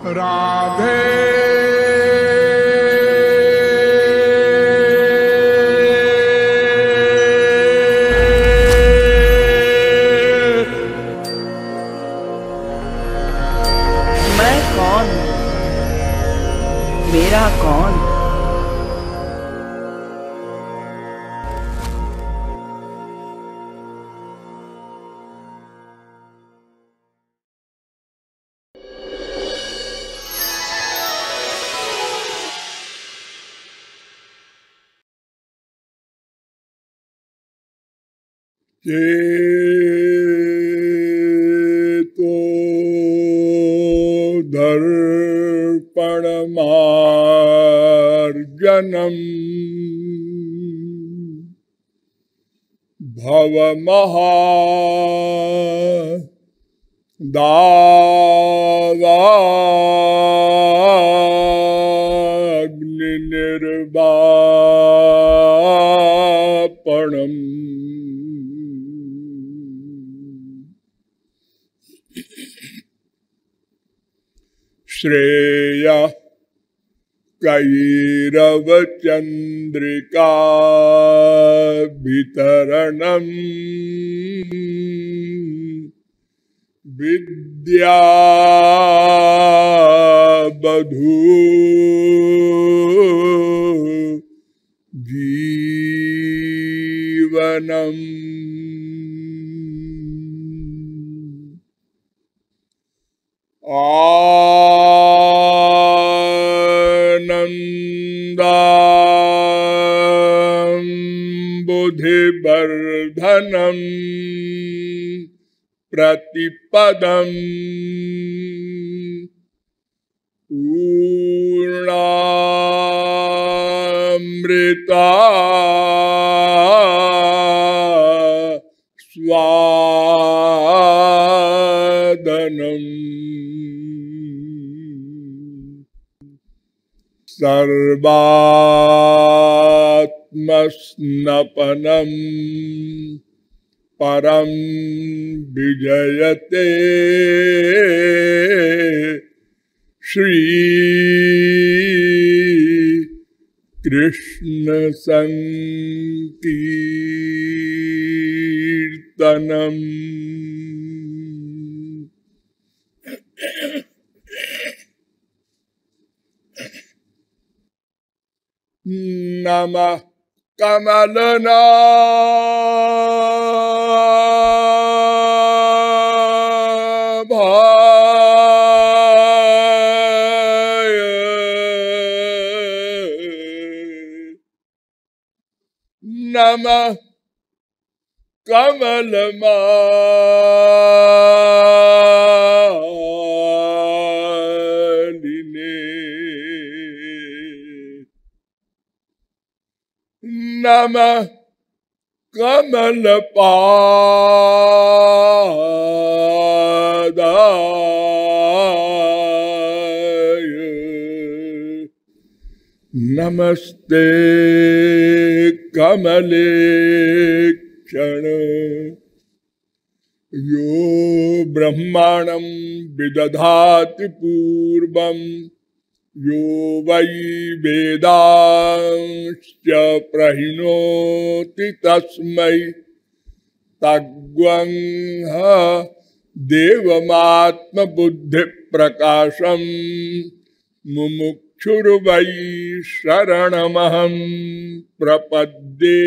राधे मैं कौन, मेरा कौन। चेतो दर्पणमार्जनम् दावाग्निर्वापणम् श्रेया कैरवचंद्रिका वितरणम् विद्या बधू जीवनम् बुद्धिवर्धनम् प्रतिपदम् पूर्णामृता स्वादनम् सर्वात्मस्नपनम् परम विजयते श्री कृष्ण संकीर्तनम्। नमः कमलनाभाय नमः कमलमालिने नमः कमलपादाय नमस्ते कमलेक्षण यो ब्रह्माणं विदधाति पूर्वम् यो वै वेदांश्च प्रहिणोति तस्मै तद्वंह देवमात्मबुद्धिप्रकाशम् मुमुक्षुर्वै शरणमहं प्रपद्ये।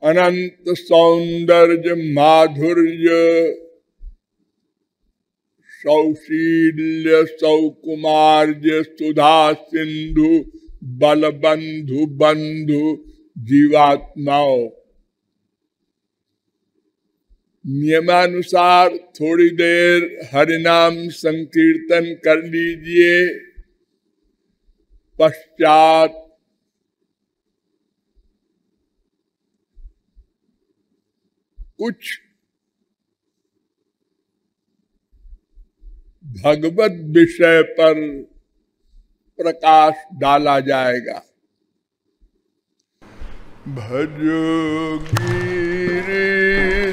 अनंत सौंदर्य माधुर्य सौशील्य सौकुमार्य सुधा सिंधु बलबंधु बंधु जीवात्माओं, नियमानुसार थोड़ी देर हरिनाम संकीर्तन कर लीजिए। पश्चात कुछ भगवत विषय पर प्रकाश डाला जाएगा। भजो गिरिधर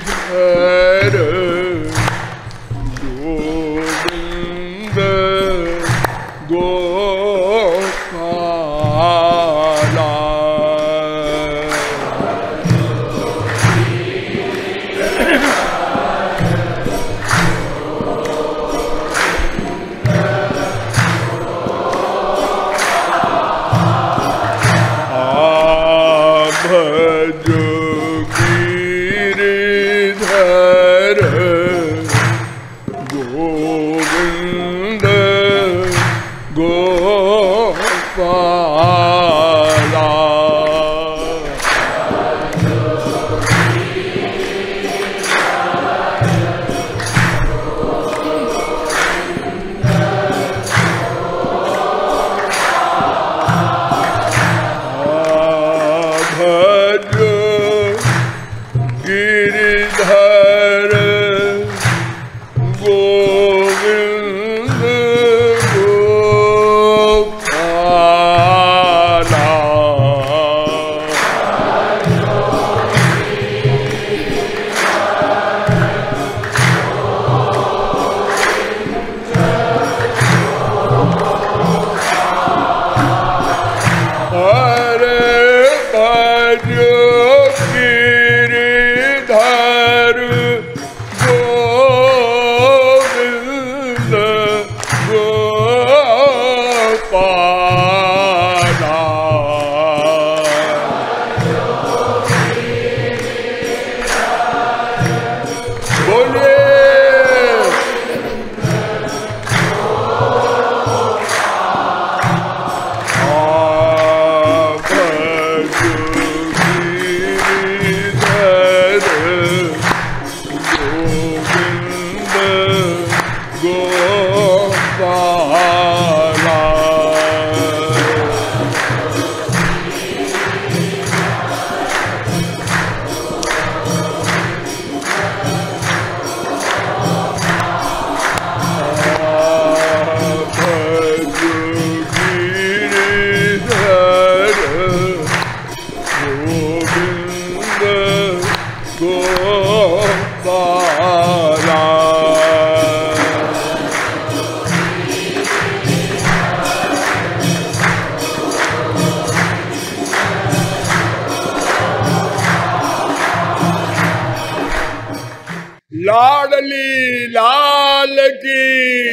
भजो गिरिधर गोविंद गोपाला। गिरिधर गोविंद गोपाला। हरे भजो गिरिधर गोविंद गोपाला। बोलिए गोपाला। लाडली लाल की।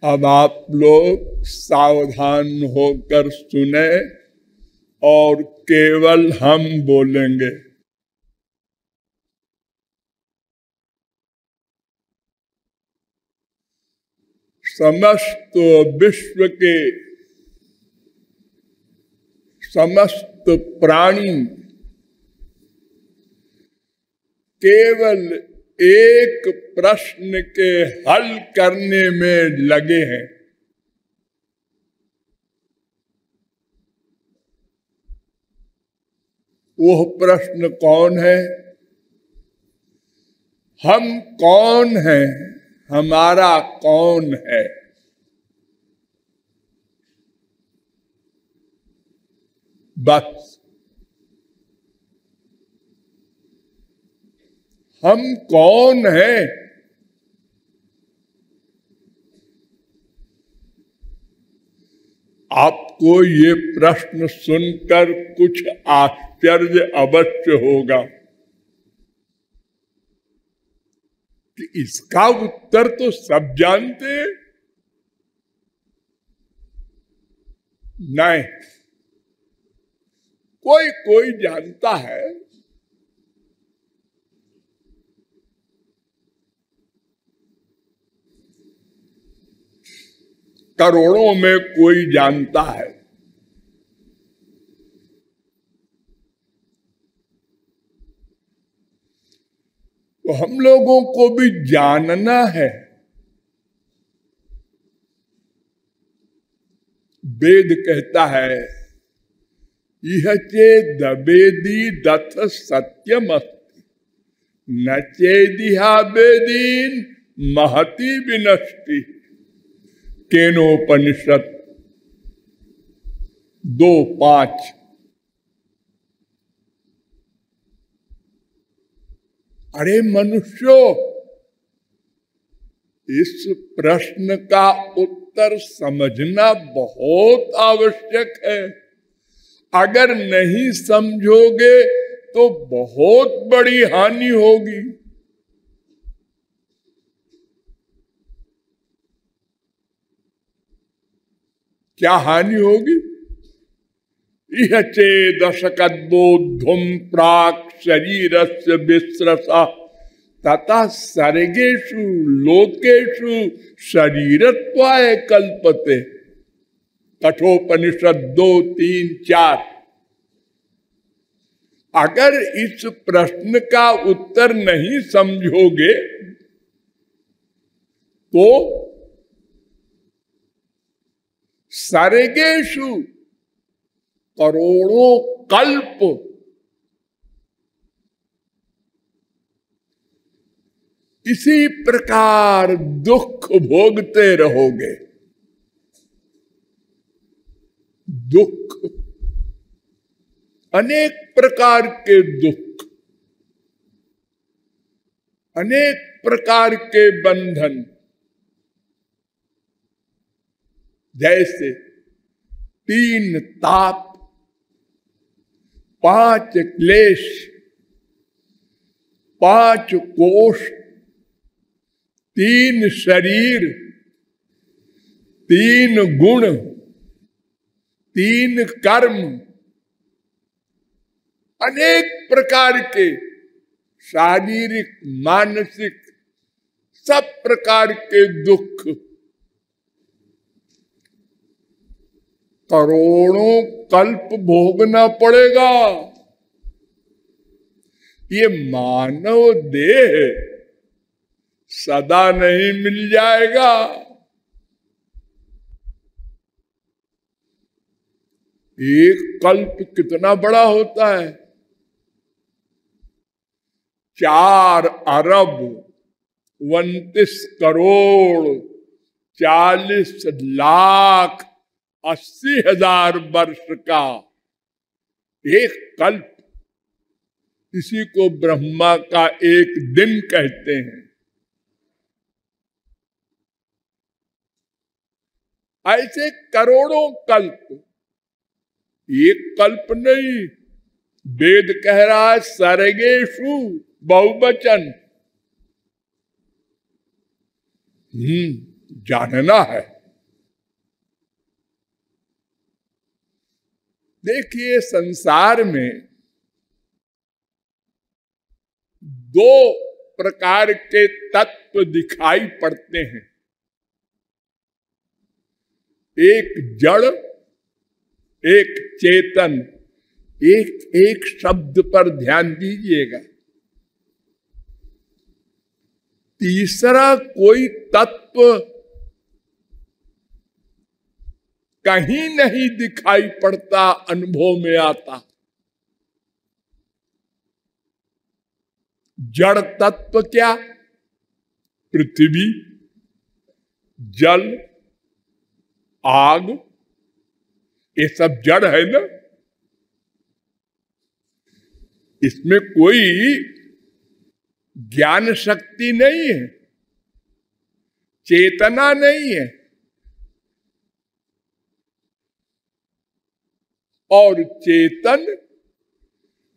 अब आप लोग सावधान होकर सुने और केवल हम बोलेंगे। समस्त विश्व के समस्त प्राणी केवल एक प्रश्न के हल करने में लगे हैं। वह प्रश्न कौन है? हम कौन हैं? हमारा कौन है? बस हम कौन हैं? आपको ये प्रश्न सुनकर कुछ आश्चर्य अवश्य होगा कि इसका उत्तर तो सब जानते हैं। नहीं, कोई कोई जानता है। करोड़ों में कोई जानता है। तो हम लोगों को भी जानना है। वेद कहता है यह चेद वेदी दथ सत्यमस्ति न चेदिहा वेदीन महति विनष्टि। केनोपनिषद 2:5। अरे मनुष्यों, इस प्रश्न का उत्तर समझना बहुत आवश्यक है। अगर नहीं समझोगे तो बहुत बड़ी हानि होगी। क्या हानि होगी? इह चेदशकद्बोद्धुम प्राक् शरीरस्य विस्रसा तथा सर्गेषु लोकेषु शरीरत्वाय कल्पते। कठोपनिषद 2-3-4। अगर इस प्रश्न का उत्तर नहीं समझोगे तो सर्गेषु करोड़ों कल्प इसी प्रकार दुख भोगते रहोगे। दुख, अनेक प्रकार के दुख, अनेक प्रकार के बंधन, जैसे 3 ताप, 5 क्लेश, 5 कोष, 3 शरीर, 3 गुण, 3 कर्म, अनेक प्रकार के शारीरिक मानसिक सब प्रकार के दुख करोड़ों कल्प भोगना पड़ेगा। ये मानव देह सदा नहीं मिल जाएगा। एक कल्प कितना बड़ा होता है? 4 अरब 29 करोड़ 40 लाख 80,000 वर्ष का एक कल्प। इसी को ब्रह्मा का एक दिन कहते हैं। ऐसे करोड़ों कल्प, एक कल्प नहीं। वेद कह रहा है सर्गेषु, बहुवचन। जानना है। देखिए, संसार में 2 प्रकार के तत्व दिखाई पड़ते हैं। एक जड़, एक चेतन। एक एक शब्द पर ध्यान दीजिएगा। तीसरा कोई तत्व कहीं नहीं दिखाई पड़ता, अनुभव में आता। जड़ तत्व क्या? पृथ्वी, जल, आग, ये सब जड़ है ना। इसमें कोई ज्ञान शक्ति नहीं है, चेतना नहीं है। और चेतन,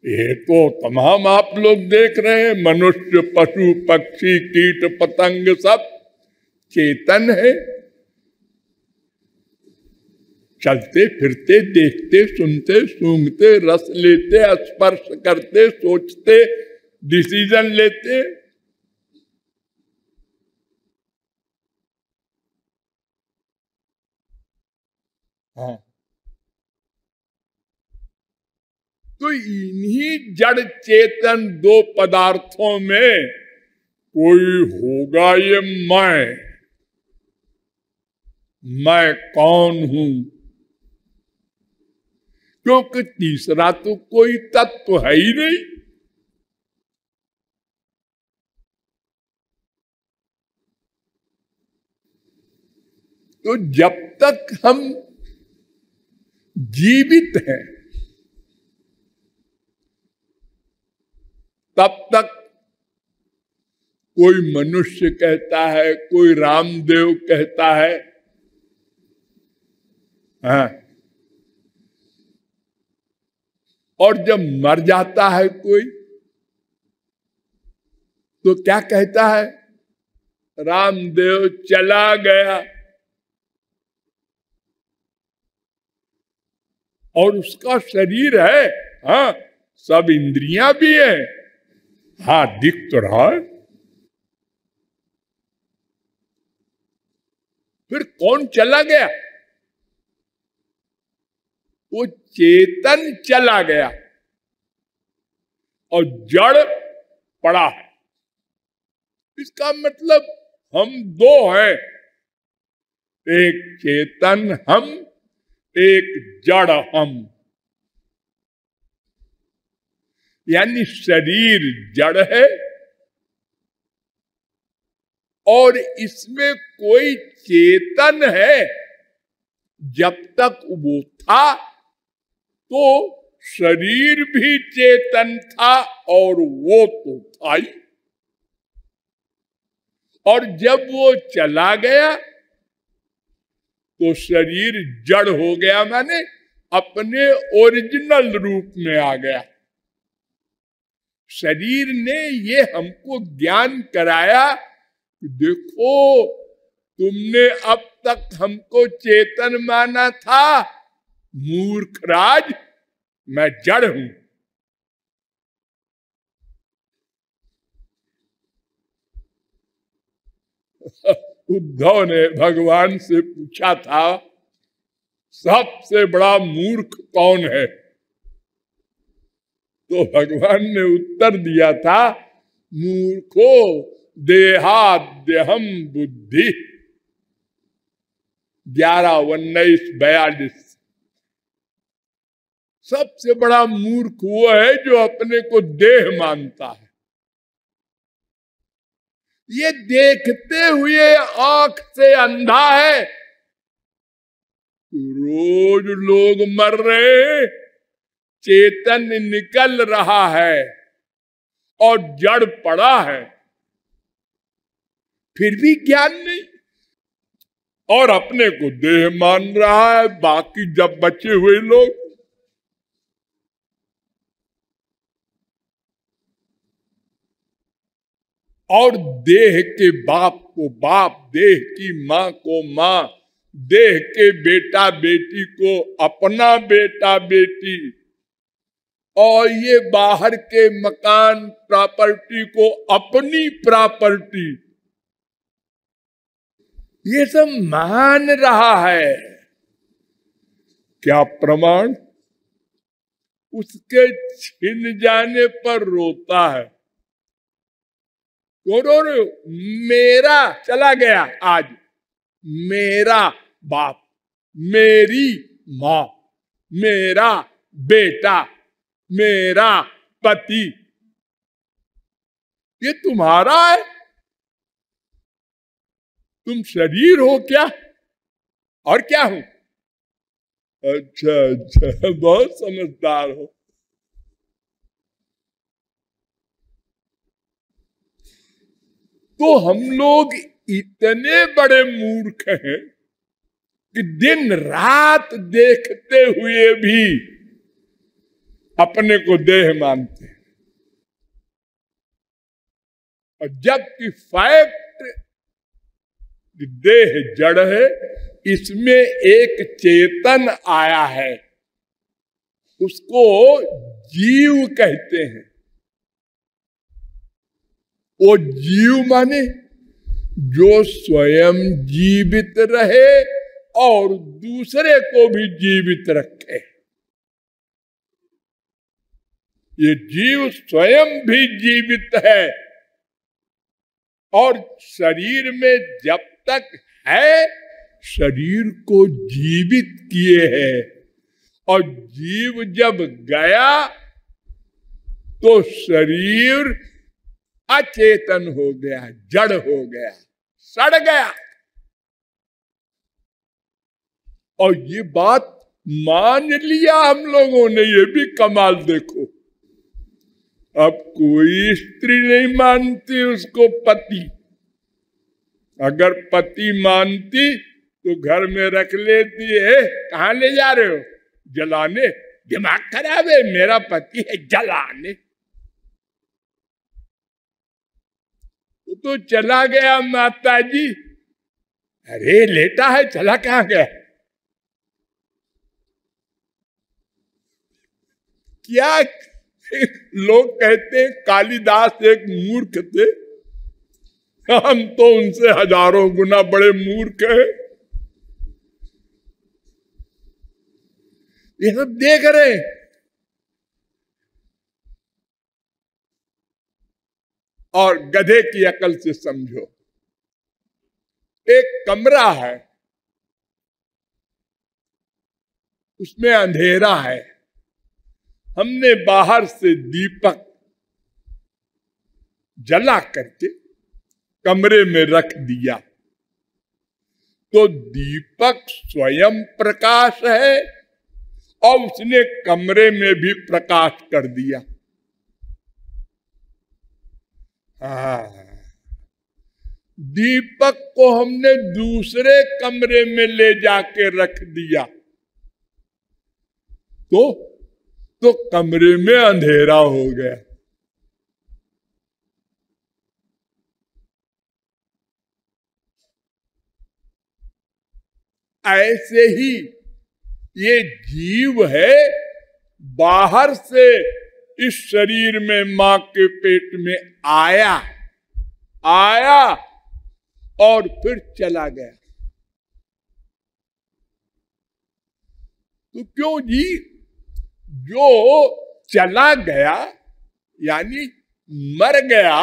ये तो तमाम आप लोग देख रहे हैं, मनुष्य, पशु, पक्षी, कीट, पतंग सब चेतन है। चलते फिरते, देखते, सुनते, सूंघते, रस लेते, स्पर्श करते, सोचते, डिसीजन लेते। हाँ, तो इन्हीं जड़ चेतन 2 पदार्थों में कोई होगा ये मैं कौन हूं? क्योंकि तीसरा तो कोई तत्व है ही नहीं। तो जब तक हम जीवित हैं तब तक कोई मनुष्य कहता है, कोई रामदेव कहता है। हाँ। और जब मर जाता है कोई तो क्या कहता है? रामदेव चला गया। और उसका शरीर है, हाँ, सब इंद्रियां भी है, हाँ, दिख तो रहा है। फिर कौन चला गया? वो चेतन चला गया और जड़ पड़ा है। इसका मतलब हम दो हैं, एक चेतन हम, एक जड़ हम। यानी शरीर जड़ है और इसमें कोई चेतन है। जब तक वो था तो शरीर भी चेतन था और वो तो था ही। और जब वो चला गया तो शरीर जड़ हो गया, माने अपने ओरिजिनल रूप में आ गया। शरीर ने ये हमको ज्ञान कराया, देखो तुमने अब तक हमको चेतन माना था, मूर्खराज, मैं जड़ हूं। उद्धव ने भगवान से पूछा था, सबसे बड़ा मूर्ख कौन है? तो भगवान ने उत्तर दिया था, मूर्खो देहाद्यहम बुद्धि। 11:19-42। सबसे बड़ा मूर्ख वो है जो अपने को देह मानता है। ये देखते हुए आंख से अंधा है। रोज लोग मर रहे, चेतन निकल रहा है और जड़ पड़ा है, फिर भी ज्ञान नहीं, और अपने को देह मान रहा है। बाकी जब बचे हुए लोग, और देह के बाप को बाप, देह की माँ को माँ, देह के बेटा बेटी को अपना बेटा बेटी, और ये बाहर के मकान प्रॉपर्टी को अपनी प्रॉपर्टी, ये सब मान रहा है। क्या प्रमाण? उसके छिन जाने पर रोता है। रो मेरा चला गया आज, मेरा बाप, मेरी माँ, मेरा बेटा, मेरा पति, ये तुम्हारा है? तुम शरीर हो क्या? और क्या हो? अच्छा अच्छा, बहुत समझदार हो। तो हम लोग इतने बड़े मूर्ख हैं कि दिन रात देखते हुए भी अपने को देह मानते हैं, और जबकि फैक्ट देह जड़ है, इसमें एक चेतन आया है, उसको जीव कहते हैं। वो जीव माने जो स्वयं जीवित रहे और दूसरे को भी जीवित रखे। ये जीव स्वयं भी जीवित है और शरीर में जब तक है, शरीर को जीवित किए है, और जीव जब गया तो शरीर अचेतन हो गया, जड़ हो गया, सड़ गया। और ये बात मान लिया हम लोगों ने, ये भी कमाल देखो। अब कोई स्त्री नहीं मानती उसको पति, अगर पति मानती तो घर में रख लेती है। कहां ले जा रहे हो? जलाने। दिमाग खराब है, मेरा पति है, जलाने। तो चला गया माता जी। अरे लेटा है, चला कहां गया? क्या लोग कहते हैं कालिदास एक मूर्ख थे, हम तो उनसे हजारों गुना बड़े मूर्ख हैं। ये सब देख रहे हैं। और गधे की अकल से समझो, एक कमरा है, उसमें अंधेरा है, हमने बाहर से दीपक जला करके कमरे में रख दिया, तो दीपक स्वयं प्रकाश है और उसने कमरे में भी प्रकाश कर दिया। दीपक को हमने दूसरे कमरे में ले जाके रख दिया, तो कमरे में अंधेरा हो गया। ऐसे ही ये जीव है, बाहर से इस शरीर में मां के पेट में आया और फिर चला गया। तो क्यों जी? जो चला गया यानी मर गया,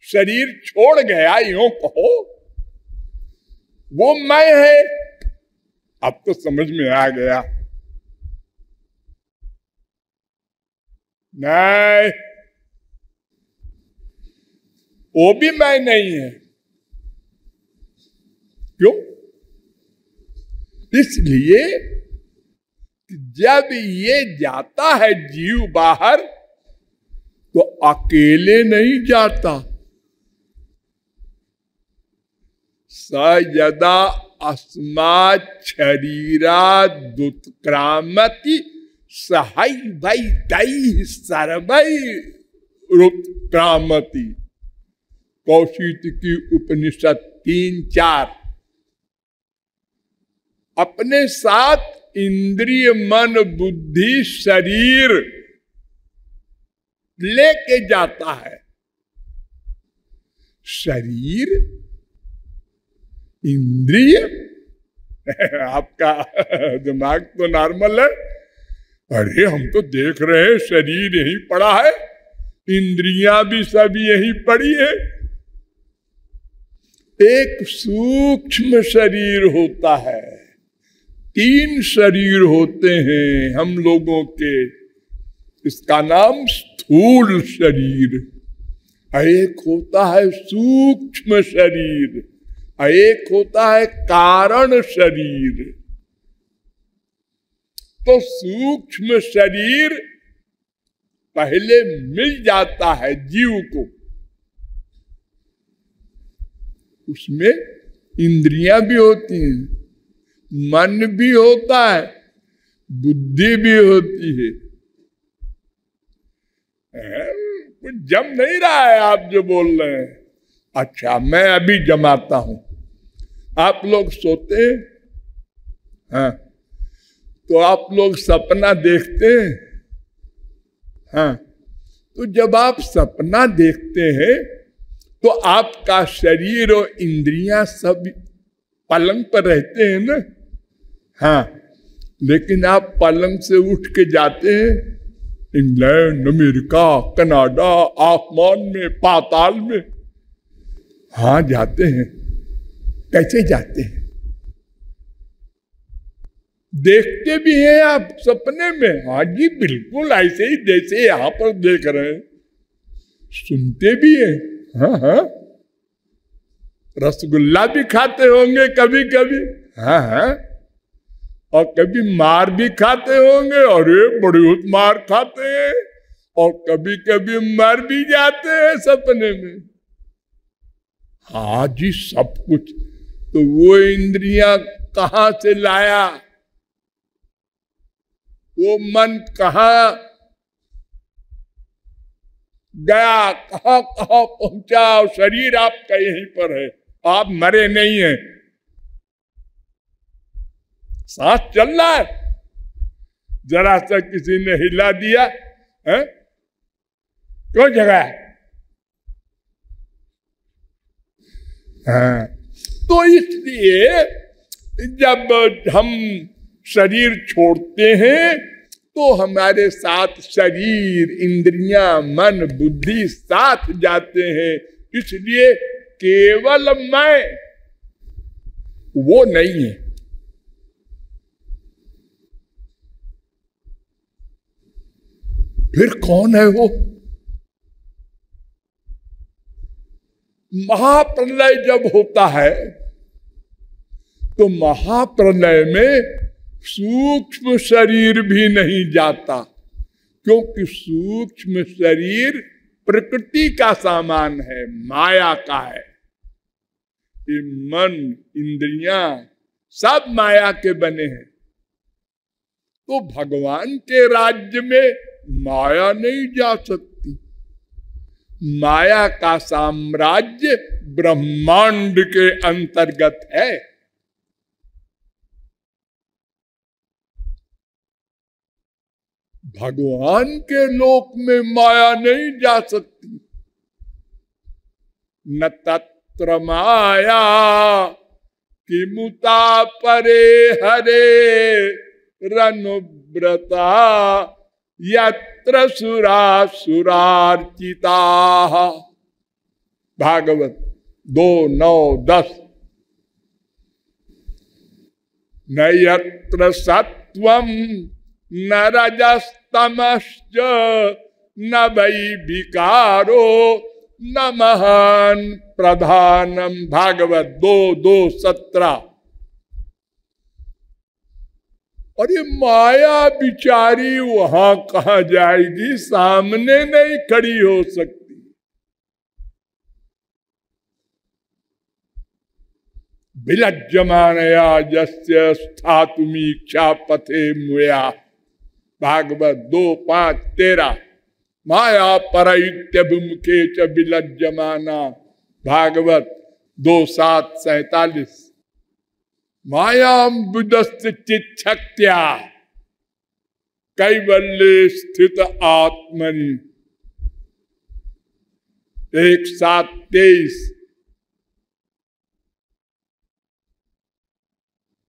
शरीर छोड़ गया, यूं कहो, वो मैं है। अब तो समझ में आ गया। नहीं, वो भी मैं नहीं है। क्यों? इसलिए जब ये जाता है जीव बाहर, तो अकेले नहीं जाता। स यदा अस्मात् शरीरादुत्क्रामति सहैवैतैः सर्वैरुत्क्रामति। कौशिकी उपनिषद 3-4। अपने साथ इंद्रिय, मन, बुद्धि, शरीर लेके जाता है। शरीर, इंद्रिय, आपका दिमाग तो नॉर्मल है। अरे हम तो देख रहे हैं शरीर यहीं पड़ा है, इंद्रियां भी सब यहीं पड़ी है। एक सूक्ष्म शरीर होता है, 3 शरीर होते हैं हम लोगों के। इसका नाम स्थूल शरीर, एक होता है सूक्ष्म शरीर, एक होता है कारण शरीर। तो सूक्ष्म शरीर पहले मिल जाता है जीव को, उसमें इंद्रियां भी होती हैं, मन भी होता है, बुद्धि भी होती है। कुछ जम नहीं रहा है आप जो बोल रहे हैं। अच्छा, मैं अभी जमाता हूं। आप लोग सोते हैं, हाँ, तो आप लोग सपना देखते हैं, हाँ, तो जब आप सपना देखते हैं तो आपका शरीर और इंद्रियां सब पलंग पर रहते हैं ना, हाँ, लेकिन आप पलंग से उठ के जाते हैं इंग्लैंड, अमेरिका, कनाडा, आसमान में, पाताल में, हाँ जाते हैं। कैसे जाते हैं? देखते भी हैं आप सपने में? हाँ जी, बिल्कुल ऐसे ही जैसे यहां पर देख रहे हैं। सुनते भी हैं, हाँ हाँ, रसगुल्ला भी खाते होंगे कभी कभी, हाँ हाँ, और कभी मार भी खाते होंगे, अरे बड़ी मार खाते हैं, और कभी कभी मर भी जाते हैं सपने में। हाँ जी, सब कुछ। तो वो इंद्रियां कहां से लाया, वो मन कहां गया, कहां कहां पहुंचा? शरीर आपका यहीं पर है, आप मरे नहीं हैं, सांस चल रहा है। जरा सा किसी ने हिला दिया है क्यों जगा। हाँ, तो इसलिए जब हम शरीर छोड़ते हैं तो हमारे साथ शरीर, इंद्रियां, मन, बुद्धि साथ जाते हैं। इसलिए केवल मैं वो नहीं है। फिर कौन है वो? महाप्रलय जब होता है तो महाप्रलय में सूक्ष्म शरीर भी नहीं जाता, क्योंकि सूक्ष्म शरीर प्रकृति का सामान है, माया का है। ये मन, इंद्रियां सब माया के बने हैं। तो भगवान के राज्य में माया नहीं जा सकती। माया का साम्राज्य ब्रह्मांड के अंतर्गत है। भगवान के लोक में माया नहीं जा सकती। न तत्र माया किमुता परे हरे रनुव्रता यत्र सुरा सुरार्चिता। भागवत 2:9-10। न यत्र सत्वम न रजस्तमश्च न वै विकारो न महान प्रधानम। भागवत 2:17। और ये माया बिचारी वहां कहां जाएगी, सामने नहीं खड़ी हो सकती। विलज्जमानया यस्य स्थातुमीक्षा पथे मुया। भागवत 2:5-13। माया परैत्यभिमुखे च विलज्जमाना। भागवत 2:7-47। मायाम बुद्धस्य चिच्छक्त्या कैवल्ये स्थित आत्मनि। 1:7-23।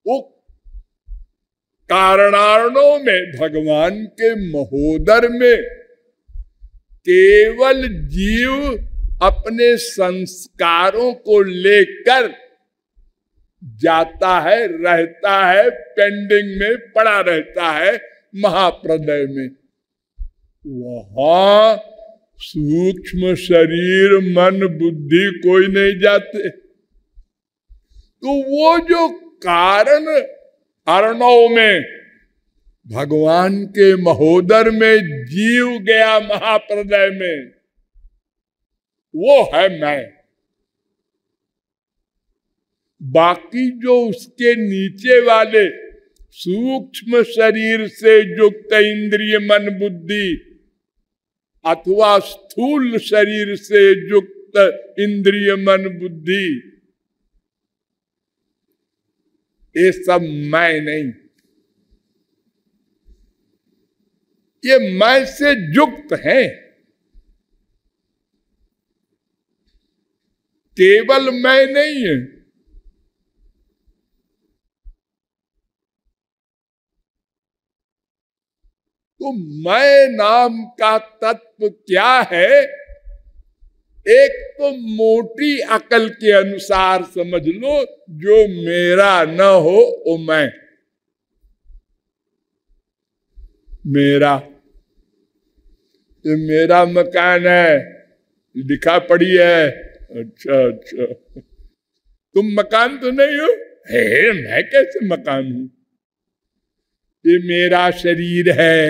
वो कारणार्णों में, भगवान के महोदर में केवल जीव अपने संस्कारों को लेकर जाता है, रहता है, पेंडिंग में पड़ा रहता है। महाप्रलय में वहां सूक्ष्म शरीर, मन, बुद्धि कोई नहीं जाते। तो वो जो कारण अर्णव में, भगवान के महोदर में जीव गया महाप्रलय में, वो है मैं। बाकी जो उसके नीचे वाले सूक्ष्म शरीर से युक्त इंद्रिय, मन, बुद्धि, अथवा स्थूल शरीर से युक्त इंद्रिय, मन, बुद्धि, ये सब मैं नहीं। ये मैं से युक्त है। केवल मैं नहीं है। तो मैं नाम का तत्व क्या है? एक तो मोटी अकल के अनुसार समझ लो, जो मेरा न हो वो मैं। मेरा, ये मेरा मकान है, लिखा पड़ी है। अच्छा अच्छा, तुम मकान तो नहीं हो? है, मैं कैसे मकान हूं? ये मेरा शरीर है।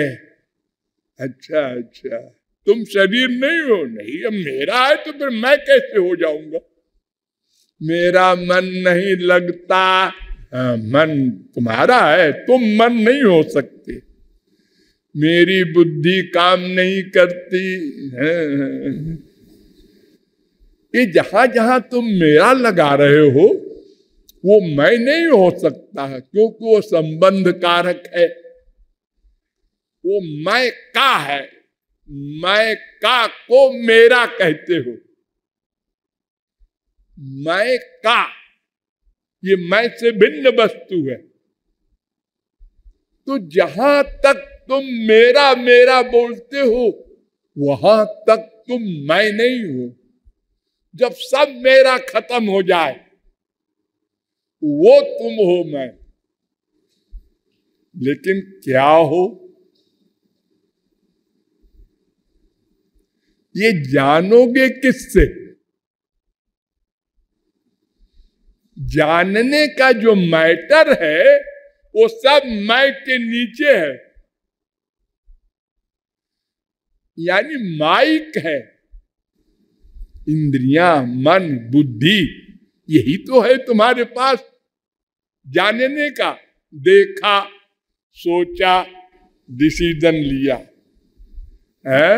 अच्छा अच्छा, तुम शरीर नहीं हो? नहीं, अब मेरा है तो फिर मैं कैसे हो जाऊंगा? मेरा मन नहीं लगता। मन तुम्हारा है, तुम मन नहीं हो सकते। मेरी बुद्धि काम नहीं करती। ये जहां जहां तुम मेरा लगा रहे हो वो मैं नहीं हो सकता, क्योंकि वो संबंध कारक है। वो मैं का है। मैं का को मेरा कहते हो। मैं का ये मैं से भिन्न वस्तु है। तो जहां तक तुम मेरा मेरा बोलते हो वहां तक तुम मैं नहीं हो। जब सब मेरा खत्म हो जाए वो तुम हो मैं। लेकिन क्या हो ये जानोगे किससे? जानने का जो मैटर है वो सब मैं के नीचे है, यानी माइक है। इंद्रियां, मन, बुद्धि यही तो है तुम्हारे पास जानने का। देखा, सोचा, डिसीजन लिया है।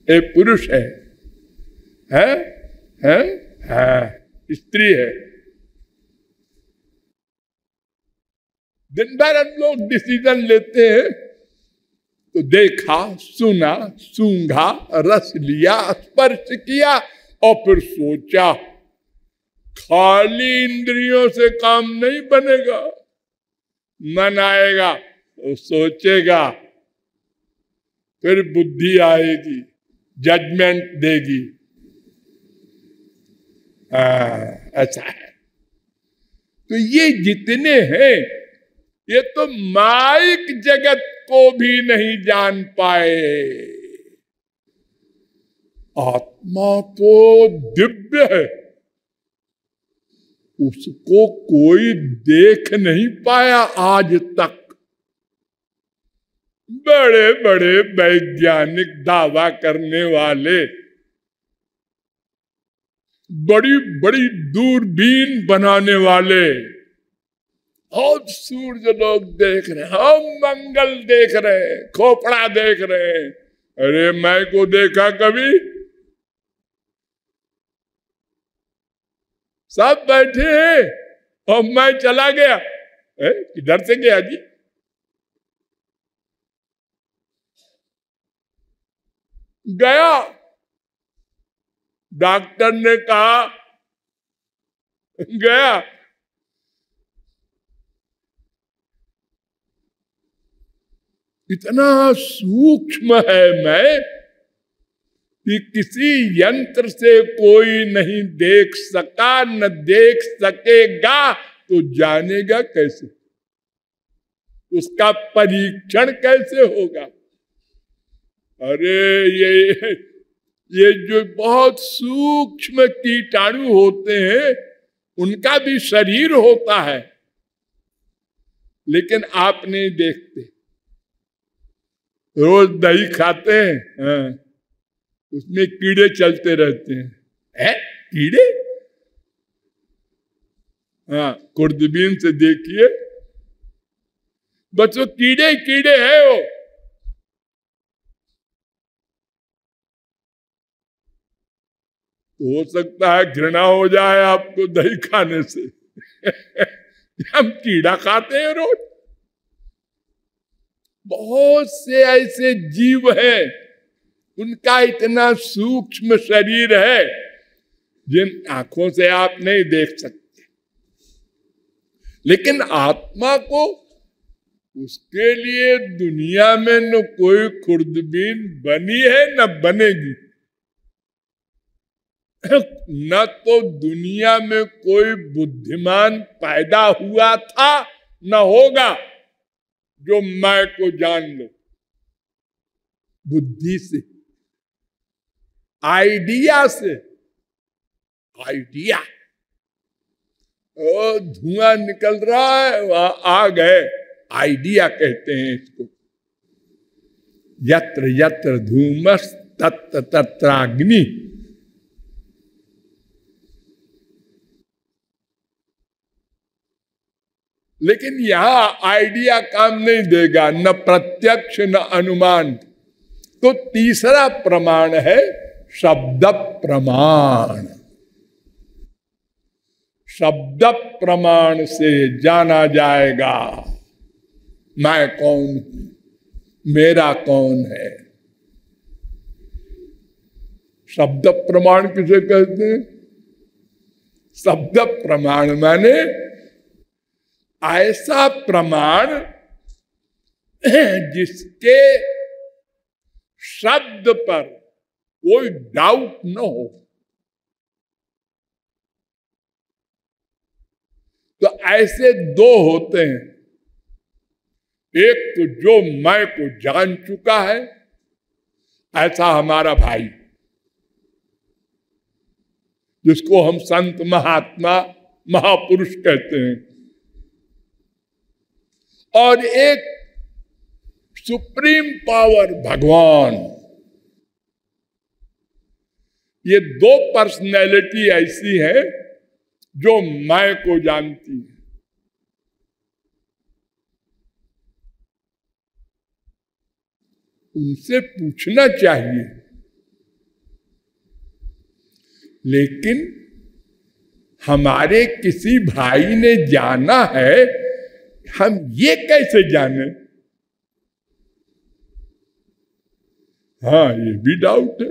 ये पुरुष है, स्त्री है। दिन भर हम लोग डिसीजन लेते हैं तो देखा, सुना, सूंघा, रस लिया, स्पर्श किया और फिर सोचा। खाली इंद्रियों से काम नहीं बनेगा। मन आएगा तो सोचेगा, फिर बुद्धि आएगी, जजमेंट देगी। ऐसा है। तो ये जितने हैं ये तो माइक जगत को भी नहीं जान पाए। आत्मा तो दिव्य है, उसको कोई देख नहीं पाया आज तक। बड़े बड़े वैज्ञानिक दावा करने वाले, बड़ी बड़ी दूरबीन बनाने वाले, और सूर्य लोग देख रहे हैं, हम मंगल देख रहे हैं, खोपड़ा देख रहे हैं। अरे मैं को देखा कभी? सब बैठे हैं और मैं चला गया। किधर से गया जी? गया। डॉक्टर ने कहा गया। इतना सूक्ष्म है मैं कि किसी यंत्र से कोई नहीं देख सका, न देख सकेगा, तो जानेगा कैसे? उसका परीक्षण कैसे होगा? अरे ये जो बहुत सूक्ष्म कीटाणु होते हैं उनका भी शरीर होता है, लेकिन आप नहीं देखते। रोज दही खाते हैं, उसमें कीड़े चलते रहते हैं। कीड़े? हाँ, खुर्दबीन से देखिए बच्चों, कीड़े कीड़े हैं वो। हो सकता है घृणा हो जाए आपको दही खाने से। हम कीड़ा खाते हैं रोज। बहुत से ऐसे जीव हैं उनका इतना सूक्ष्म शरीर है जिन आंखों से आप नहीं देख सकते। लेकिन आत्मा को, उसके लिए दुनिया में न कोई खुर्दबीन बनी है न बनेगी। न तो दुनिया में कोई बुद्धिमान पैदा हुआ था न होगा जो मैं को जान लो बुद्धि से, आइडिया से। आइडिया, ओ धुआं निकल रहा है, वहां आग है, आइडिया कहते हैं इसको। यत्र यत्र धूमस तत्र तत्राग्नि। लेकिन यहां आइडिया काम नहीं देगा, न प्रत्यक्ष न अनुमान। तो तीसरा प्रमाण है शब्द प्रमाण। शब्द प्रमाण से जाना जाएगा मैं कौन हूं, मेरा कौन है। शब्द प्रमाण किसे कहते हैं? शब्द प्रमाण माने ऐसा प्रमाण जिसके शब्द पर कोई डाउट न हो। तो ऐसे दो होते हैं, एक तो जो मैं को जान चुका है, ऐसा हमारा भाई जिसको हम संत महात्मा महापुरुष कहते हैं, और एक सुप्रीम पावर भगवान। ये दो पर्सनैलिटी ऐसी है जो मैं को जानती है। उनसे पूछना चाहिए, लेकिन हमारे किसी भाई ने जाना है, हम ये कैसे जाने? हाँ, ये भी डाउट है।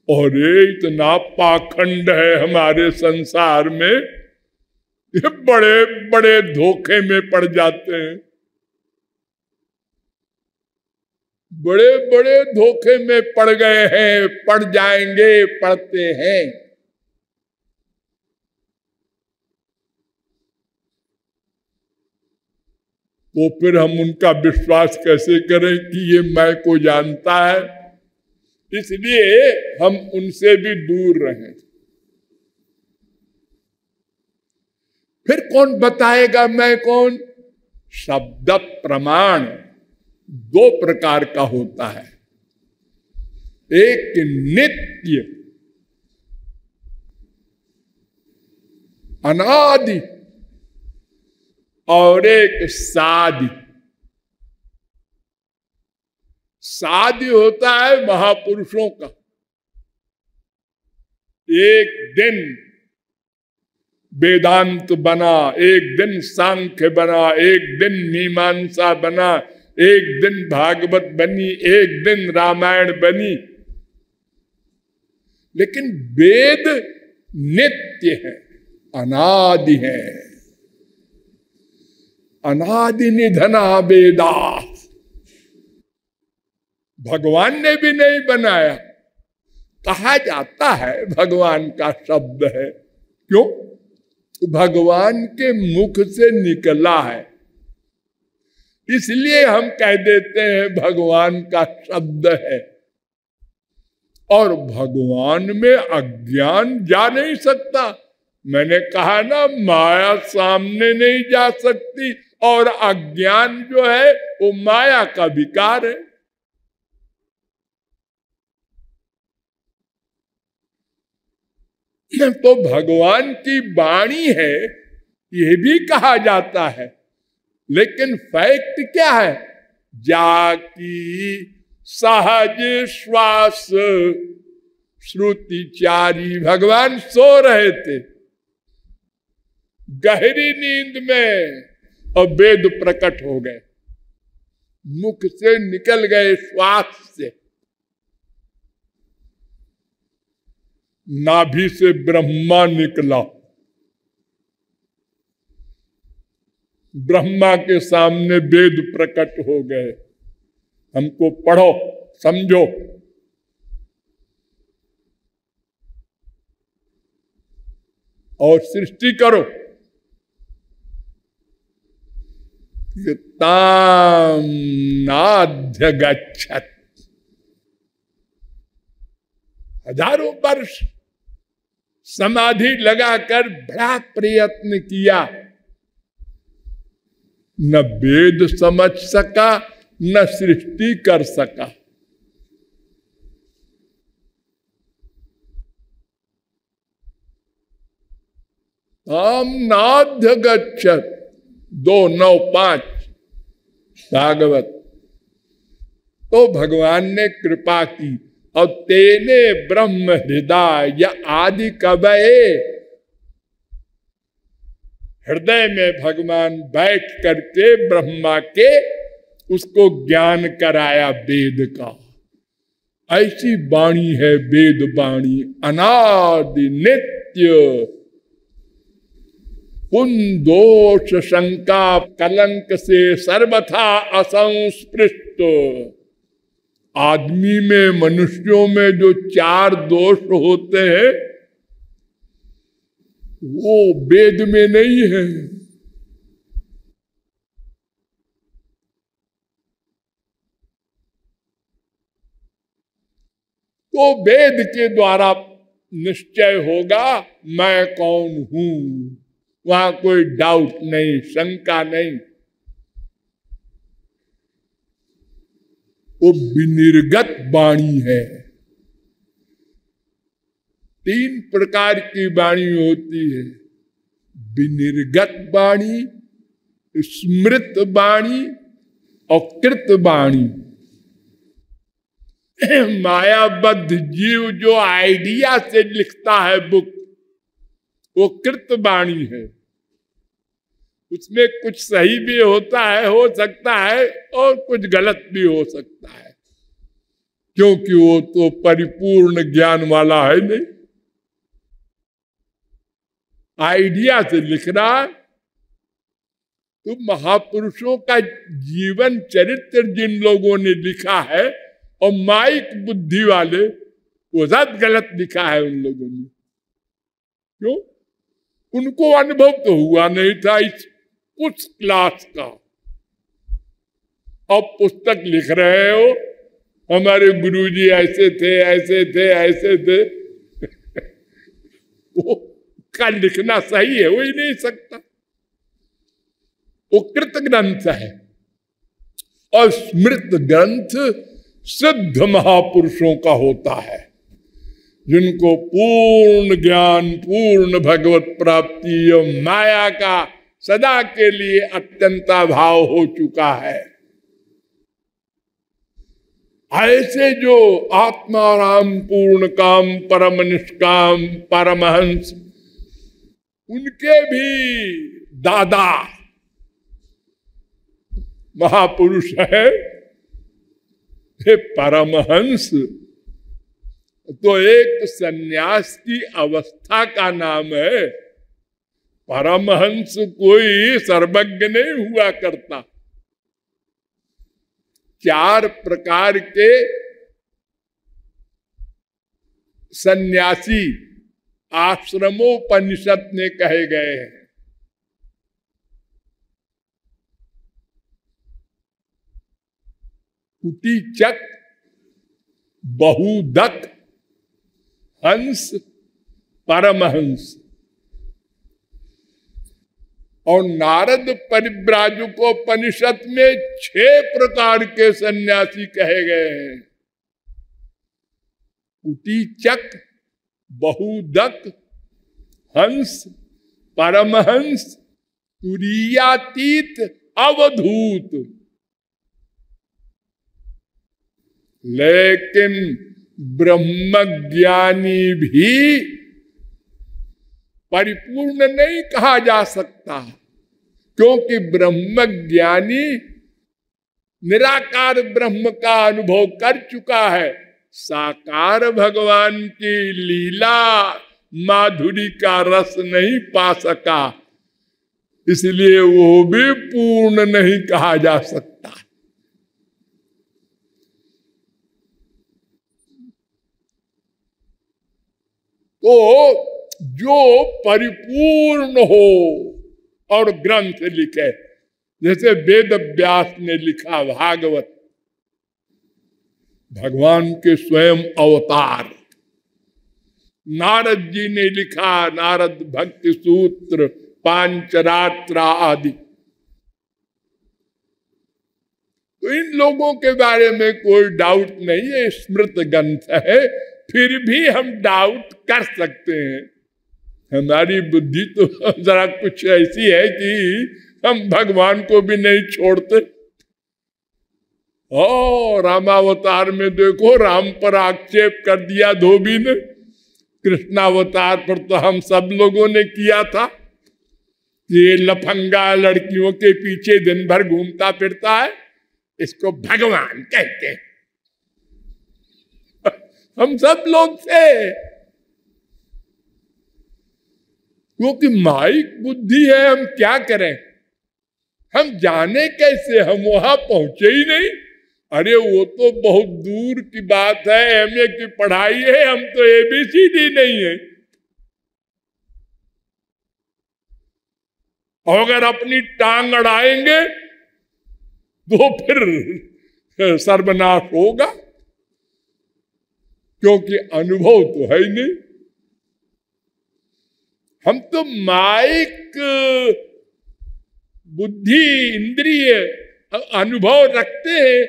और ये इतना पाखंड है हमारे संसार में, ये बड़े बड़े धोखे में पड़ जाते हैं, बड़े बड़े धोखे में पड़ गए हैं, पड़ जाएंगे, पड़ते हैं। तो फिर हम उनका विश्वास कैसे करें कि ये मैं को जानता है? इसलिए हम उनसे भी दूर रहें। फिर कौन बताएगा मैं कौन? शब्द प्रमाण दो प्रकार का होता है, एक नित्य अनादि और एक सादि। सादि होता है महापुरुषों का, एक दिन वेदांत बना, एक दिन सांख्य बना, एक दिन मीमांसा बना, एक दिन भागवत बनी, एक दिन रामायण बनी। लेकिन वेद नित्य है, अनादि है। अनादि निधना वेदा, भगवान ने भी नहीं बनाया। कहा जाता है भगवान का शब्द है, क्यों? भगवान के मुख से निकला है, इसलिए हम कह देते हैं भगवान का शब्द है। और भगवान में अज्ञान जा नहीं सकता। मैंने कहा ना, माया सामने नहीं जा सकती, और अज्ञान जो है वो माया का विकार है। तो भगवान की वाणी है ये भी कहा जाता है, लेकिन फैक्ट क्या है? जाकी सहज श्वास श्रुतिचारी। भगवान सो रहे थे गहरी नींद में, और वेद प्रकट हो गए, मुख से निकल गए, श्वास से। नाभि से ब्रह्मा निकला, ब्रह्मा के सामने वेद प्रकट हो गए। हमको पढ़ो, समझो। और सृष्टि करो। ताम नाध्य गच्छत, हजारों वर्ष समाधि लगाकर बड़ा प्रयत्न किया, न वेद समझ सका, न सृष्टि कर सका। ताम नाध्य गच्छत 2:9-5 भागवत। तो भगवान ने कृपा की, और तेने ब्रह्म हृदय आदि कवये। हृदय में भगवान बैठ करके ब्रह्मा के उसको ज्ञान कराया वेद का। ऐसी वाणी है वेद वाणी, अनादि नित्य, पुन दोष शंका कलंक से सर्वथा असंस्पृष्ट। आदमी में, मनुष्यों में जो 4 दोष होते हैं वो वेद में नहीं है। तो वेद के द्वारा निश्चय होगा मैं कौन हूं, वहां कोई डाउट नहीं, शंका नहीं। वो विनिर्गत वाणी है। 3 प्रकार की वाणी होती है, विनिर्गत वाणी, स्मृत वाणी और कृत वाणी। मायाबद्ध जीव जो आइडिया से लिखता है बुक, वो कृत वाणी है। उसमें कुछ सही भी होता है, हो सकता है, और कुछ गलत भी हो सकता है, क्योंकि वो तो परिपूर्ण ज्ञान वाला है नहीं। आइडिया से लिख रहा है। तो महापुरुषों का जीवन चरित्र जिन लोगों ने लिखा है और माइक बुद्धि वाले, वो सब गलत लिखा है उन लोगों ने। क्यों? उनको अनुभव तो हुआ नहीं था उस क्लास का। अब पुस्तक लिख रहे हो, हमारे गुरुजी ऐसे थे, ऐसे थे, ऐसे थे। वो का लिखना सही है, हो ही नहीं सकता। वो कृत ग्रंथ है। और स्मृत ग्रंथ सिद्ध महापुरुषों का होता है, जिनको पूर्ण ज्ञान, पूर्ण भगवत प्राप्ति और माया का सदा के लिए अत्यंताभाव हो चुका है। ऐसे जो आत्माराम, पूर्ण काम, परम निष्काम परमहंस, उनके भी दादा महापुरुष है परमहंस। तो एक सन्यास की अवस्था का नाम है। परमहंस कोई सर्वज्ञ नहीं हुआ करता। 4 प्रकार के सन्यासी आश्रमोपनिषद में कहे गए हैं। कुटीचक, बहुदक, हंस, परमहंस। और नारद परिव्राजकोपनिषद में 6 प्रकार के सन्यासी कहे गए हैं। कुटीचक, बहुदक, हंस, परमहंस, तुरीयातीत, अवधूत। लेकिन ब्रह्मज्ञानी भी परिपूर्ण नहीं कहा जा सकता, क्योंकि ब्रह्मज्ञानी निराकार ब्रह्म का अनुभव कर चुका है। साकार भगवान की लीला माधुरी का रस नहीं पा सका, इसलिए वो भी पूर्ण नहीं कहा जा सकता। तो जो परिपूर्ण हो और ग्रंथ लिखे, जैसे वेद व्यास ने लिखा भागवत, भगवान के स्वयं अवतार। नारद जी ने लिखा नारद भक्ति सूत्र, पांचरात्र आदि। तो इन लोगों के बारे में कोई डाउट नहीं है, स्मृत ग्रंथ है। फिर भी हम डाउट कर सकते हैं। हमारी बुद्धि तो जरा कुछ ऐसी है कि हम भगवान को भी नहीं छोड़ते। रामावतार में देखो, राम पर आक्षेप कर दिया धोबी ने। कृष्णावतार पर तो हम सब लोगों ने किया था। ये लफंगा लड़कियों के पीछे दिन भर घूमता फिरता है, इसको भगवान कहते हैं। हम सब लोग थे, क्योंकि माइक बुद्धि है, हम क्या करें, हम जाने कैसे, हम वहां पहुंचे ही नहीं। अरे वो तो बहुत दूर की बात है, एमए की पढ़ाई है, हम तो एबीसीडी नहीं है। अगर अपनी टांग अड़ाएंगे तो फिर सर्वनाश होगा, क्योंकि अनुभव तो है ही नहीं। हम तो माइक बुद्धि इंद्रिय अनुभव रखते हैं,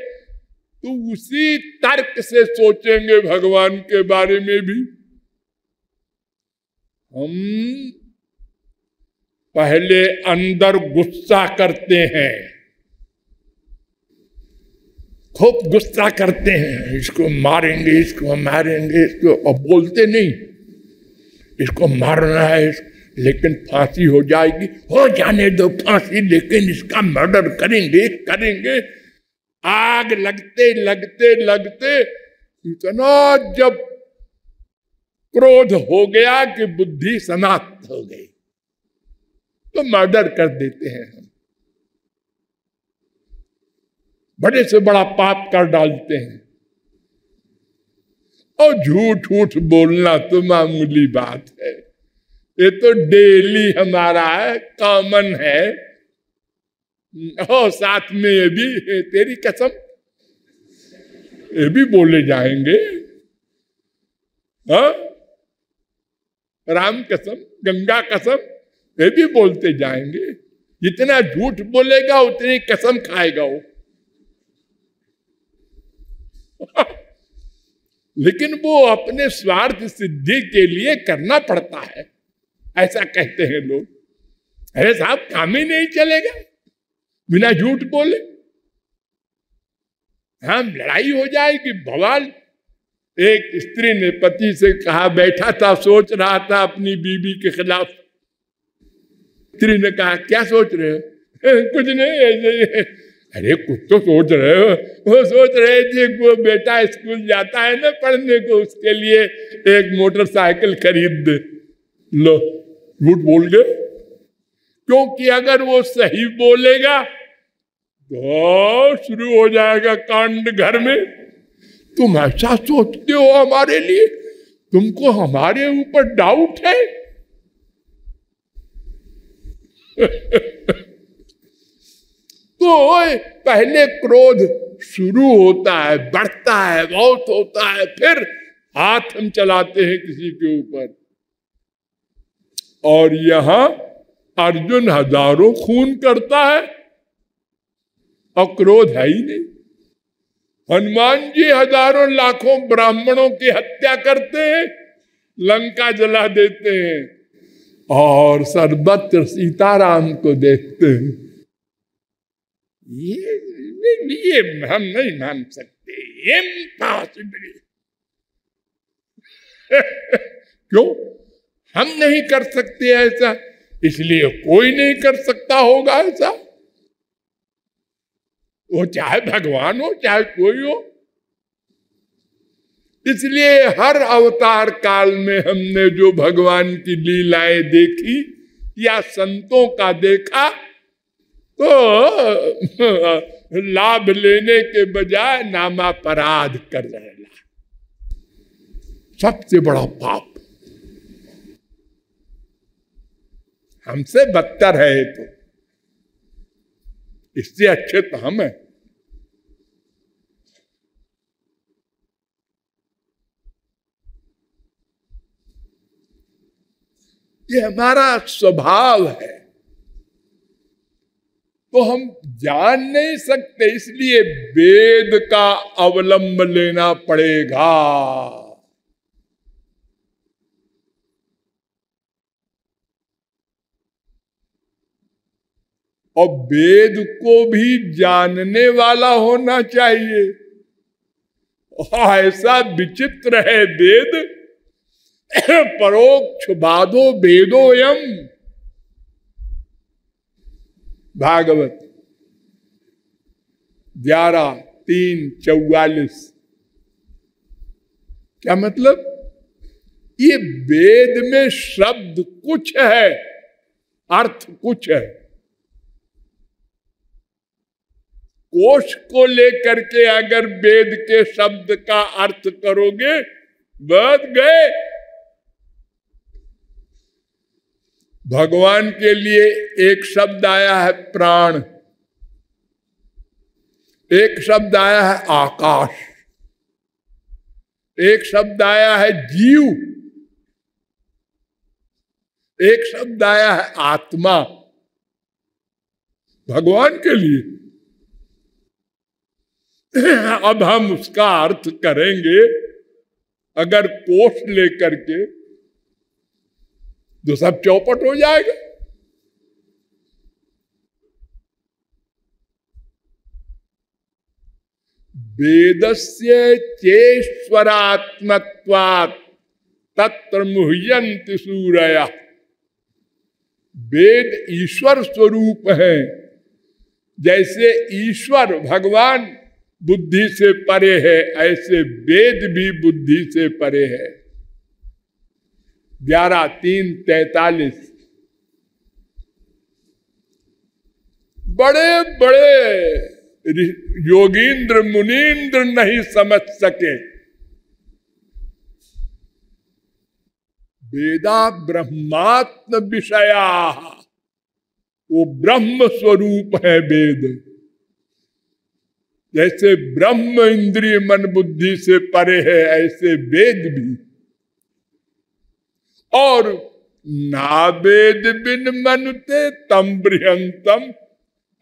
तो उसी तर्क से सोचेंगे भगवान के बारे में भी। हम पहले अंदर गुस्सा करते हैं, खूब गुस्सा करते हैं, इसको मारेंगे, इसको मारेंगे, इसको, अब बोलते नहीं इसको मारना है, लेकिन फांसी हो जाएगी, हो जाने दो फांसी, लेकिन इसका मर्डर करेंगे करेंगे। आग लगते लगते लगते इतना जब क्रोध हो गया कि बुद्धि समाप्त हो गई, तो मर्डर कर देते हैं हम, बड़े से बड़ा पाप कर डालते हैं। और झूठ झूठ बोलना तो मामूली बात है, ये तो डेली हमारा है, कॉमन है। और साथ में ये भी, तेरी कसम, ये भी बोले जाएंगे, हाँ, राम कसम, गंगा कसम, ये भी बोलते जाएंगे। जितना झूठ बोलेगा उतनी कसम खाएगा वो। लेकिन वो अपने स्वार्थ सिद्धि के लिए करना पड़ता है, ऐसा कहते हैं लोग। अरे साहब, काम ही नहीं चलेगा बिना झूठ बोले, हम लड़ाई हो जाएगी, बवाल। एक स्त्री ने पति से कहा, बैठा था सोच रहा था अपनी बीवी के खिलाफ। स्त्री ने कहा, क्या सोच रहे हो? कुछ नहीं, ऐसे। अरे कुछ तो सोच रहे हो? वो सोच रहे थे वो बेटा स्कूल जाता है ना पढ़ने को, उसके लिए एक मोटरसाइकिल खरीद दे। लो, झूठ बोल गए, क्योंकि अगर वो सही बोलेगा तो शुरू हो जाएगा कांड घर में। तुम ऐसा सोचते हो हमारे लिए, तुमको हमारे ऊपर डाउट है? तो पहले क्रोध शुरू होता है, बढ़ता है, बहुत होता है, फिर हाथ हम चलाते हैं किसी के ऊपर। और यहां अर्जुन हजारों खून करता है और क्रोध है ही नहीं। हनुमान जी हजारों लाखों ब्राह्मणों की हत्या करते हैं, लंका जला देते हैं, और सर्वत्र सीताराम को देखते हैं। ये हम नहीं मान सकते, इम्पॉसिबल। क्यों? हम नहीं कर सकते ऐसा, इसलिए कोई नहीं कर सकता होगा ऐसा, वो चाहे भगवान हो चाहे कोई हो। इसलिए हर अवतार काल में हमने जो भगवान की लीलाएं देखी या संतों का देखा, तो लाभ लेने के बजाय नामापराध कर रहे, सबसे बड़ा पाप। हमसे बदतर है, तो इससे अच्छे तो हम हैं। ये हमारा स्वभाव है, तो हम जान नहीं सकते, इसलिए वेद का अवलंब लेना पड़ेगा। और वेद को भी जानने वाला होना चाहिए। ऐसा विचित्र है वेद, परोक्ष बाधो वेदोयम, भागवत 11:3-44। क्या मतलब? ये वेद में शब्द कुछ है, अर्थ कुछ है। कोश को लेकर के अगर वेद के शब्द का अर्थ करोगे, बच गए। भगवान के लिए एक शब्द आया है प्राण, एक शब्द आया है आकाश, एक शब्द आया है जीव, एक शब्द आया है आत्मा। भगवान के लिए अब हम उसका अर्थ करेंगे अगर कोश लेकर के, तो सब चौपट हो जाएगा। वेदस्य चेश्वरात्मत्वात् तत्र मुह्यन्ति सूरयः। वेद ईश्वर स्वरूप है। जैसे ईश्वर भगवान बुद्धि से परे है, ऐसे वेद भी बुद्धि से परे है। 11:3-43। बड़े बड़े योगींद्र मुनींद्र नहीं समझ सके। वेदा ब्रह्मात्म विषया, वो ब्रह्म स्वरूप है वेद। जैसे ब्रह्म इंद्रिय मन बुद्धि से परे है, ऐसे वेद भी। और ना वेद बिन मनते तम बृहंतम।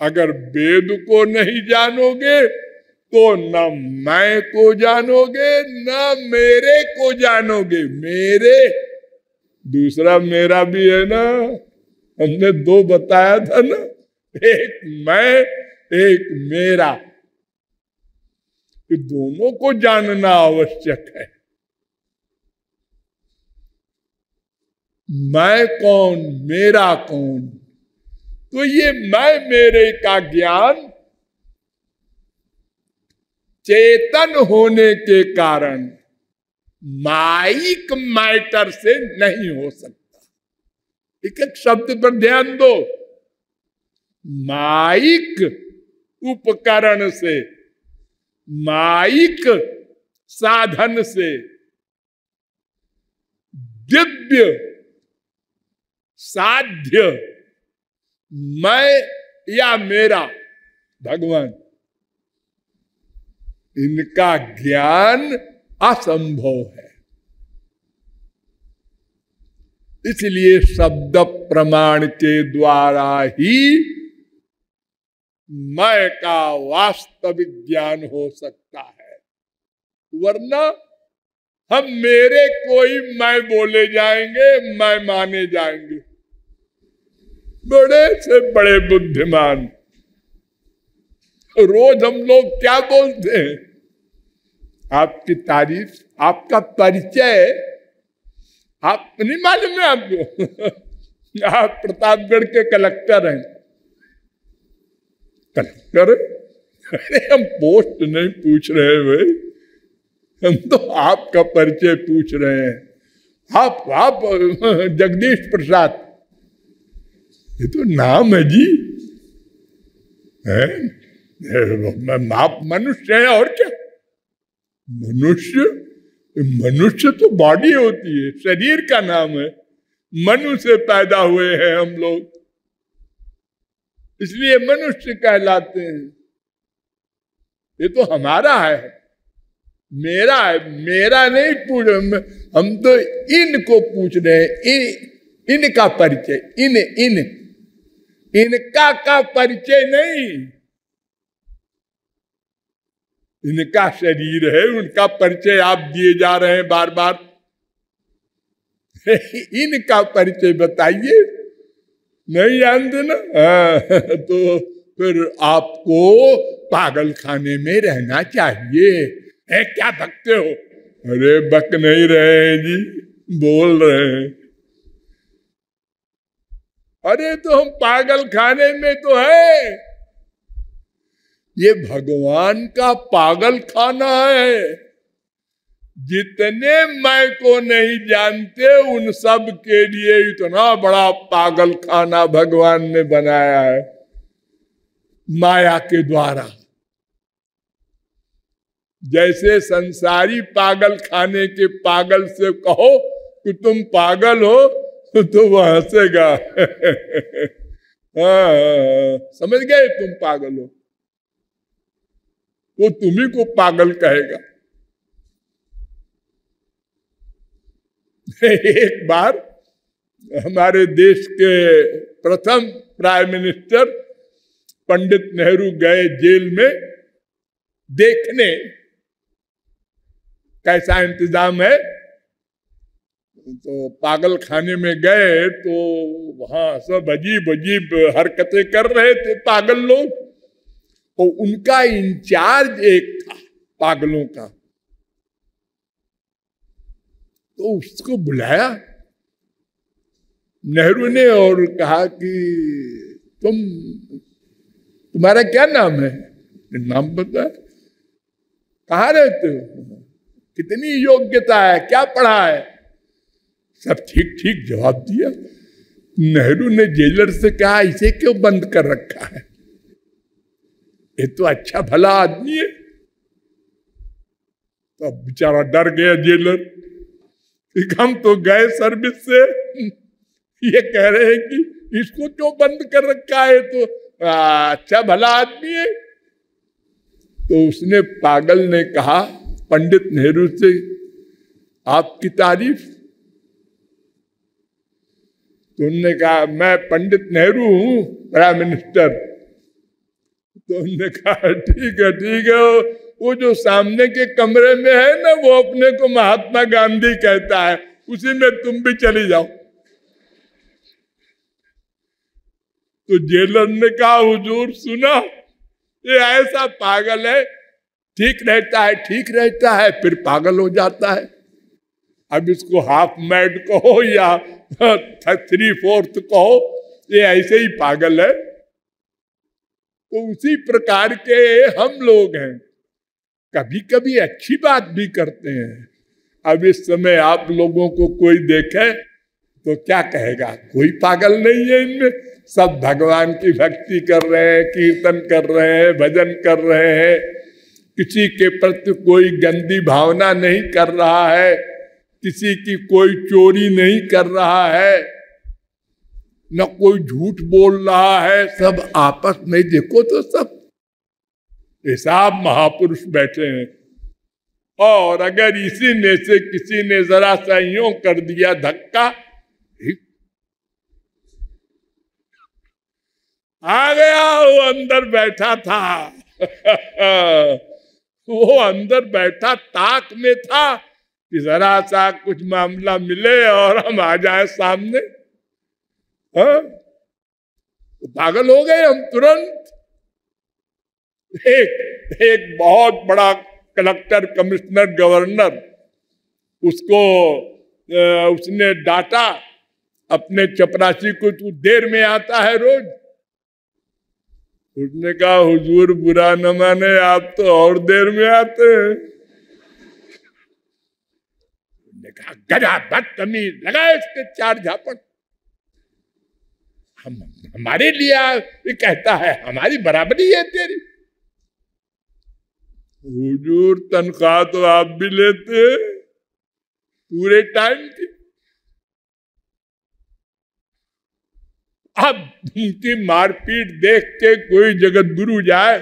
अगर वेद को नहीं जानोगे तो न मैं को जानोगे, न मेरे को जानोगे। मेरे, दूसरा मेरा भी है ना, हमने दो बताया था ना, एक मैं एक मेरा। दोनों को जानना आवश्यक है। मैं कौन, मेरा कौन? तो ये मैं मेरे का ज्ञान चेतन होने के कारण माइक मैटर से नहीं हो सकता। एक एक शब्द पर ध्यान दो। माइक उपकरण से, माइक साधन से, दिव्य साध्य मैं या मेरा भगवान, इनका ज्ञान असंभव है। इसलिए शब्द प्रमाण के द्वारा ही मैं का वास्तविक ज्ञान हो सकता है। वरना हम मेरे कोई मैं बोले जाएंगे, मैं माने जाएंगे। बड़े से बड़े बुद्धिमान रोज हम लोग क्या बोलते हैं? आपकी तारीफ, आपका परिचय, आप नहीं मालूम है आपको? आप प्रतापगढ़ के कलेक्टर हैं। कलेक्टर? अरे हम पोस्ट नहीं पूछ रहे भाई, हम तो आपका परिचय पूछ रहे हैं। आप जगदीश प्रसाद, ये तो नाम है जी, है? आप मनुष्य हैं और क्या? मनुष्य तो बॉडी होती है, शरीर का नाम है। मनु से पैदा हुए हैं हम लोग, इसलिए मनुष्य कहलाते हैं। ये तो हमारा है, मेरा है। मेरा नहीं पूछ, हम तो इनको पूछ रहे हैं। इनका परिचय, इनका का परिचय नहीं। इनका शरीर है, उनका परिचय आप दिए जा रहे हैं बार बार। इनका परिचय बताइए, नहीं जानते ना? तो फिर आपको पागल खाने में रहना चाहिए। है क्या बकते हो? अरे बक नहीं रहे हैं जी, बोल रहे हैं। अरे तो हम पागल खाने में तो है। ये भगवान का पागल खाना है। जितने मैं को नहीं जानते उन सब के लिए इतना बड़ा पागल खाना भगवान ने बनाया है माया के द्वारा। जैसे संसारी पागल खाने के पागल से कहो कि तुम पागल हो तो वह हंसेगा। समझ गए तुम पागल हो, वो तुम्ही को पागल कहेगा। एक बार हमारे देश के प्रथम प्राइम मिनिस्टर पंडित नेहरू गए जेल में देखने कैसा इंतजाम है। तो पागल खाने में गए तो वहां सब अजीब अजीब हरकतें कर रहे थे पागल लोग। तो उनका इंचार्ज एक था पागलों का, तो उसको बुलाया नेहरू ने और कहा कि तुम्हारा क्या नाम है? नाम बता। कहाँ रहते हो? कितनी योग्यता है? क्या पढ़ा है? सब ठीक ठीक जवाब दिया। नेहरू ने जेलर से कहा इसे क्यों बंद कर रखा है? ये तो अच्छा भला आदमी है। तो बेचारा डर गया जेलर। हम तो गए सर्विस से, ये कह रहे हैं कि इसको क्यों बंद कर रखा है? तो अच्छा भला आदमी है। तो उसने पागल ने कहा पंडित नेहरू से, आपकी तारीफ। तो उन्होंने कहा मैं पंडित नेहरू हूं, प्राइम मिनिस्टर। तो उन्होंने कहा ठीक है ठीक है, वो जो सामने के कमरे में है ना, वो अपने को महात्मा गांधी कहता है, उसी में तुम भी चली जाओ। तो जेलर ने कहा हुजूर सुना, ये ऐसा पागल है, ठीक रहता है फिर पागल हो जाता है। अब इसको हाफ मैड कहो या 3/4 कहो, ये ऐसे ही पागल है। तो उसी प्रकार के हम लोग हैं, कभी कभी अच्छी बात भी करते हैं। अब इस समय आप लोगों को कोई देखे तो क्या कहेगा? कोई पागल नहीं है इनमें, सब भगवान की भक्ति कर रहे हैं, कीर्तन कर रहे हैं, भजन कर रहे हैं, किसी के प्रति कोई गंदी भावना नहीं कर रहा है, किसी की कोई चोरी नहीं कर रहा है, न कोई झूठ बोल रहा है, सब आपस में देखो तो सब हिसाब महापुरुष बैठे हैं। और अगर इसी में से किसी ने जरा सा यूं कर दिया धक्का, आ गया वो अंदर बैठा था। वो अंदर बैठा ताक में था कि जरा सा कुछ मामला मिले और हम आ जाए सामने। तो पागल हो गए हम तुरंत। एक बहुत बड़ा कलेक्टर, कमिश्नर, गवर्नर, उसने डांटा अपने चपरासी को, तू देर में आता है रोज। उसने कहा हुजूर बुरा न माने, आप तो और देर में आते हैं। उसने कहा गधा बदतमीज, लगा इसके 4 झापड़। हमारे लिए ये कहता है, हमारी बराबरी है तेरी। हुजूर तनख्वाह तो आप भी लेते पूरे टाइम की। अब उनकी मारपीट देख के कोई जगत गुरु जाए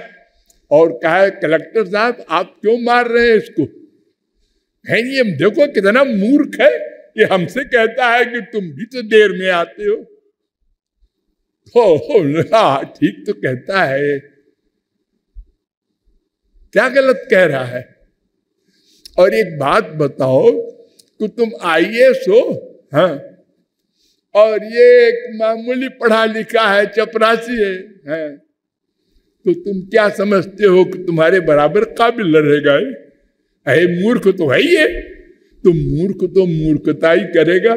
और कहे कलेक्टर साहब आप क्यों मार रहे हैं इसको? कहेंगे हम देखो कितना मूर्ख है, ये हमसे कहता है कि तुम भी तो देर में आते हो। ठीक तो कहता है, क्या गलत कह रहा है? और एक बात बताओ कि तुम IAS हो, हाँ, और ये एक मामूली पढ़ा लिखा है, चपरासी है, हाँ, तो तुम क्या समझते हो कि तुम्हारे बराबर काबिल रहेगा? अरे मूर्ख तो है ही है, तो मूर्ख तो मूर्खता ही करेगा।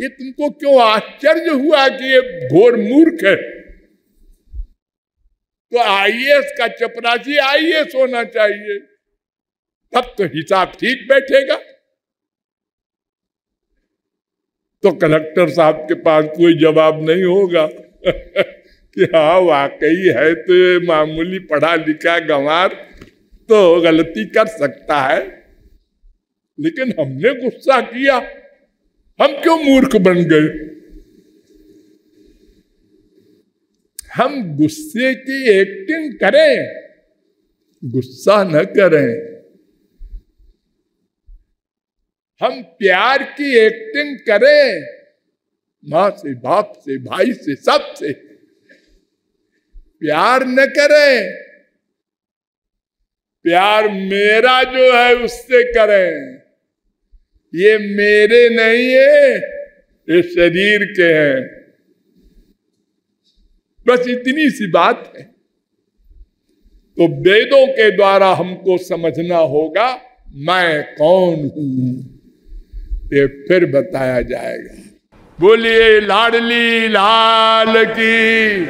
ये तुमको क्यों आश्चर्य हुआ कि ये घोर मूर्ख है? तो आईएएस का चपरासी आईएएस होना चाहिए, तब तो हिसाब ठीक बैठेगा। तो कलेक्टर साहब के पास कोई जवाब नहीं होगा कि हाँ वाकई है तो मामूली पढ़ा लिखा गंवार तो गलती कर सकता है, लेकिन हमने गुस्सा किया, हम क्यों मूर्ख बन गए? हम गुस्से की एक्टिंग करें, गुस्सा न करें। हम प्यार की एक्टिंग करें, माँ से, बाप से, भाई से, सब से। प्यार न करें, प्यार मेरा जो है उससे करें। ये मेरे नहीं है, ये शरीर के हैं। बस इतनी सी बात है। तो वेदों के द्वारा हमको समझना होगा मैं कौन हूं, ये फिर बताया जाएगा। बोलिए लाडली लाल की।